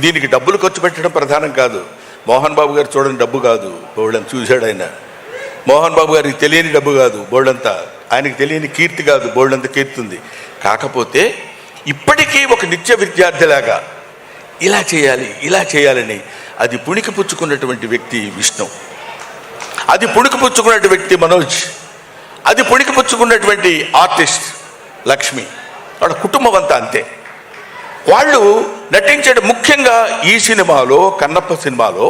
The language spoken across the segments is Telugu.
దీనికి డబ్బులు ఖర్చు పెట్టడం ప్రధానం కాదు. మోహన్ బాబు గారు చూడని డబ్బు కాదు, బోళ్ళని చూశాడు ఆయన. మోహన్ బాబు గారికి తెలియని డబ్బు కాదు బోళ్ళంతా, ఆయనకి తెలియని కీర్తి కాదు బోళ్ళంత కీర్తి ఉంది. కాకపోతే ఇప్పటికీ ఒక నిత్య విద్యార్థిలాగా ఇలా చేయాలి ఇలా చేయాలని అది పుణికి పుచ్చుకున్నటువంటి వ్యక్తి విష్ణు, అది పుణికి పుచ్చుకున్నటువంటి వ్యక్తి మనోజ్, అది పుణికి పుచ్చుకున్నటువంటి ఆర్టిస్ట్ లక్ష్మి, వాళ్ళ కుటుంబం అంతా అంతే. వాళ్ళు నటించడం ముఖ్యంగా ఈ సినిమాలో, కన్నప్ప సినిమాలో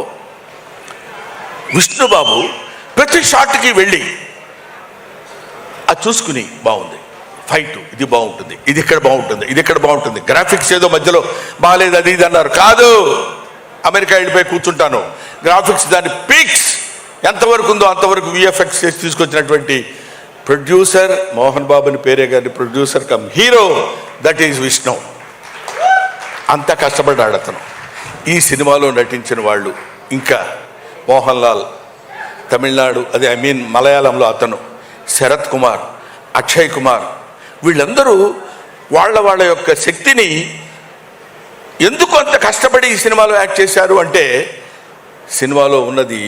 విష్ణుబాబు ప్రతి షాట్కి వెళ్ళి అది చూసుకుని బాగుంది, ఫైట్ ఇది బాగుంటుంది, ఇది ఇక్కడ బాగుంటుంది, ఇది ఇక్కడ బాగుంటుంది, గ్రాఫిక్స్ ఏదో మధ్యలో బాగాలేదు అది ఇది అన్నారు. కాదు, అమెరికా వెళ్ళిపోయి కూర్చుంటాను, గ్రాఫిక్స్ దాని పీక్స్ ఎంతవరకు ఉందో అంతవరకు విఎఫ్ఎక్స్ చేసి తీసుకొచ్చినటువంటి ప్రొడ్యూసర్ మోహన్ బాబుని పేరే కానీ producer come hero that is Vishnu. అంత కష్టపడ్డాడు అతను. ఈ సినిమాలో నటించిన వాళ్ళు ఇంకా మోహన్ లాల్ తమిళనాడు, అదే మలయాళంలో అతను, శరత్ కుమార్, అక్షయ్ కుమార్, వీళ్ళందరూ వాళ్ళ యొక్క శక్తిని ఎందుకు అంత కష్టపడి ఈ సినిమాలో యాక్ట్ చేశారు అంటే, సినిమాలో ఉన్నది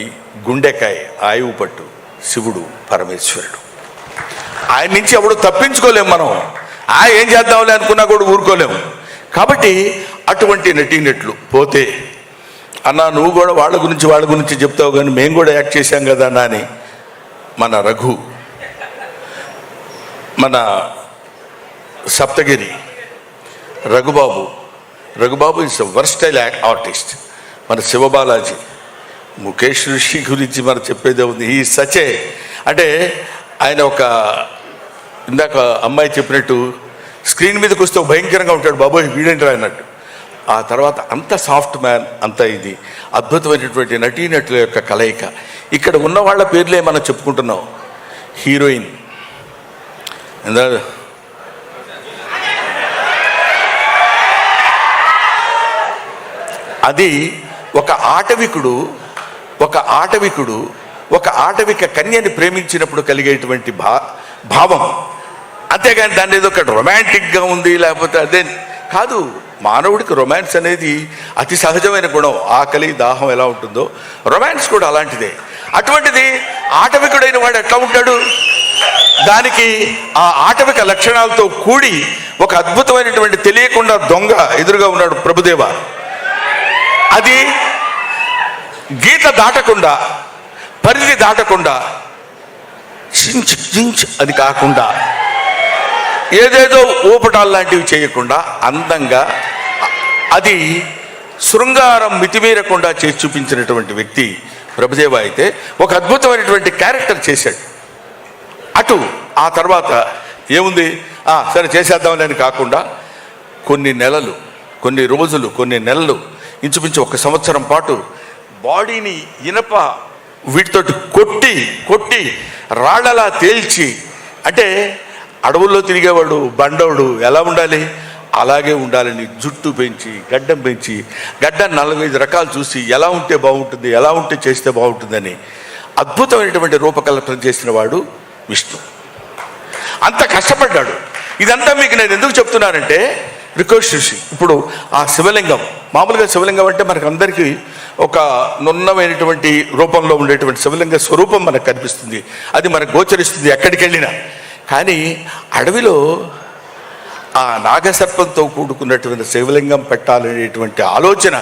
గుండెకాయ, ఆయువు పట్టు, శివుడు పరమేశ్వరుడు. ఆయన నుంచి ఎవడు తప్పించుకోలేము మనం, ఏం చేద్దాంలే అనుకున్నా కూడా ఊరుకోలేము. కాబట్టి అటువంటి నటీనట్లు పోతే, అన్నా నువ్వు కూడా వాళ్ళ గురించి చెప్తావు కానీ మేము కూడా యాక్ట్ చేశాం కదా అన్నా అని మన రఘు, మన Saptagiri Raghubabu is versatile artist. మన శివబాలాజీ, ముఖేష్ ఋషి గురించి మనం చెప్పేదే ఉంది. ఈ సచే అంటే ఆయన ఒక ఇందాక అమ్మాయి చెప్పినట్టు స్క్రీన్ మీదకి వస్తే భయంకరంగా ఉంటాడు, బాబోయ్ వీడేంటి అన్నట్టు. ఆ తర్వాత అంత సాఫ్ట్ మ్యాన్, అంత ఇది అద్భుతమైనటువంటి నటీనటుల యొక్క కలయిక. ఇక్కడ ఉన్న వాళ్ళ పేర్లే మనం చెప్పుకుంటున్నాం. హీరోయిన్ అది ఒక ఆటవిక కన్యని ప్రేమించినప్పుడు కలిగేటువంటి భావం, అంతేగాని దాన్ని ఏదో ఒక రొమాంటిక్గా ఉంది లేకపోతే అదే కాదు. మానవుడికి రొమాన్స్ అనేది అతి సహజమైన గుణం. ఆకలి దాహం ఎలా ఉంటుందో రొమాన్స్ కూడా అలాంటిదే. అటువంటిది ఆటవికుడైన వాడు ఎట్లా ఉంటాడు, దానికి ఆ ఆటవిక లక్షణాలతో కూడి ఒక అద్భుతమైనటువంటి తెలియకుండా దొంగ ఎదురుగా ఉన్నాడు ప్రభుదేవ. అది గీత దాటకుండా, పరిధి దాటకుండా, అది కాకుండా ఏదేదో ఊపటాలు లాంటివి చేయకుండా అందంగా, అది శృంగారం మితిమీరకుండా చేసి చూపించినటువంటి వ్యక్తి ప్రభుదేవ. అయితే ఒక అద్భుతమైనటువంటి క్యారెక్టర్ చేశాడు. అటు ఆ తర్వాత ఏముంది, సరే చేసేద్దామని కాకుండా కొన్ని నెలలు, కొన్ని రోజులు, కొన్ని నెలలు, ఇంచుమించు 1 సంవత్సరం పాటు బాడీని ఇనప వీటితోటి కొట్టి రాళ్ళలా తేల్చి, అంటే అడవుల్లో తిరిగేవాడు బండవుడు ఎలా ఉండాలి అలాగే ఉండాలని జుట్టు పెంచి, గడ్డం పెంచి, గడ్డం 4-5 రకాలు చూసి ఎలా ఉంటే బాగుంటుంది, ఎలా ఉంటే చేస్తే బాగుంటుందని అద్భుతమైనటువంటి రూపకల్పన చేసిన వాడు విష్ణు. అంత కష్టపడ్డాడు. ఇదంతా మీకు నేను ఎందుకు చెప్తున్నానంటే, రిక్వెస్ట్ చేసి ఇప్పుడు ఆ శివలింగం, మామూలుగా శివలింగం అంటే మనకు అందరికీ ఒక నున్నమైనటువంటి రూపంలో ఉండేటువంటి శివలింగ స్వరూపం మనకు కనిపిస్తుంది, అది మనకు గోచరిస్తుంది ఎక్కడికి వెళ్ళినా. కానీ అడవిలో ఆ నాగసర్పంతో కూడుకున్నటువంటి శివలింగం పెట్టాలనేటువంటి ఆలోచన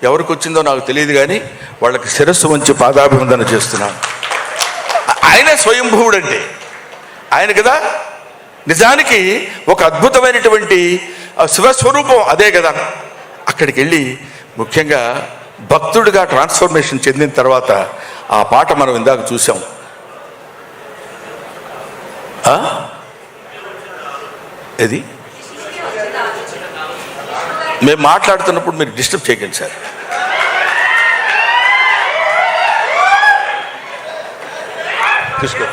ఎవరికి వచ్చిందో నాకు తెలియదు, కానీ వాళ్ళకి శిరస్సు వంచి పాదాభివందన చేస్తున్నాను. ఆయన స్వయంభువుడు అంటే ఆయన కదా, నిజానికి ఒక అద్భుతమైనటువంటి శివస్వరూపం అదే కదా. అక్కడికి వెళ్ళి ముఖ్యంగా భక్తుడిగా ట్రాన్స్ఫర్మేషన్ చెందిన తర్వాత ఆ పాట మనం ఇందాక చూసాం. ఇది మేము మాట్లాడుతున్నప్పుడు మీరు డిస్టర్బ్ చేయకండి సార్. తీసుకో.